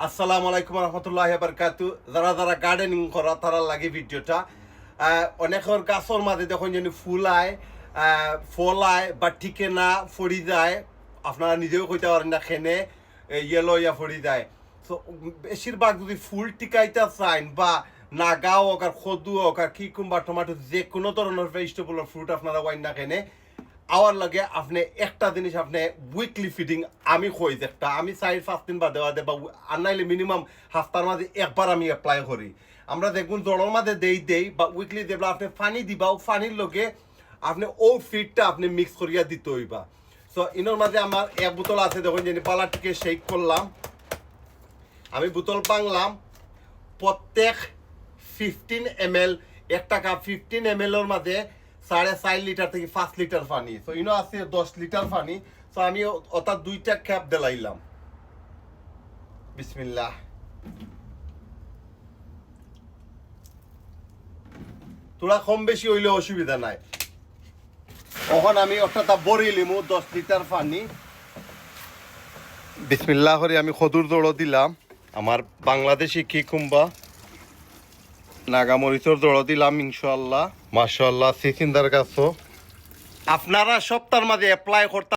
আসসালামু আলাইকুম রহমতুল্লাহি বারকাতু। যারা যারা গার্ডেনিং করা তারা লাগে ভিডিওটা। অনেকের গাছের মাঝে যখন যেন ফুল আয়, ফল আয় বা ঠিকে না ফড়ি যায়, আপনারা নিজেও কইতে পারেন না খেনে ইয়েলো ইয়া ফড়ি যায়। তো বেশিরভাগ যদি ফুল টিকাইতে চান বা নাগা হোক আর খদু হোক আর কিকুম্বা টমাটো যে কোনো ধরনের ভেজিটেবল ফ্রুট আপনারা ওয়াইন না খেনে আওয়ার লাগে আপনি একটা জিনিস আপনি উইকলি ফিডিং আমি কই যে একটা আমি 4-5 দিন বাদে বাদে বা আর নাইলে মিনিমাম হাফতার মাঝে একবার আমি অ্যাপ্লাই করি। আমরা দেখুন জলের মাঝে দেই বা উইকলি দেবলা আপনি পানি দিবা ও পানির লগে আপনি ও ফিডটা আপনি মিক্স করিয়া দিতে হইবা। সো ইনোর মাঝে আমার এক বোতল আছে, দেখুন যে পালাটিকে শেক করলাম, আমি বোতল পাংলাম প্রত্যেক 15 ml একটা কাপ 15 ml এর মাঝে 4.5 লিটার থেকে 5 লিটার পানি। সো ইনো আছে 10 লিটার পানি। সো আমি ওটা দুইটা ক্যাপ দিলাইলাম। বিসমিল্লাহ। তোরা কম বেশি হইলে অসুবিধা নাই। তখন আমি ওটা বড়ি লিমু 10 লিটার পানি। বিসমিল্লাহ করে আমি খদুর দৌড় দিলাম, আমার বাংলাদেশি কিকুম্বা নাগামরিচর দৌড় দিলাম ইনশাল্লাহ। মাশাআল্লাহ সিসিন্দার গাছও আপনারা সপ্তাহের মাঝে অ্যাপ্লাই করতে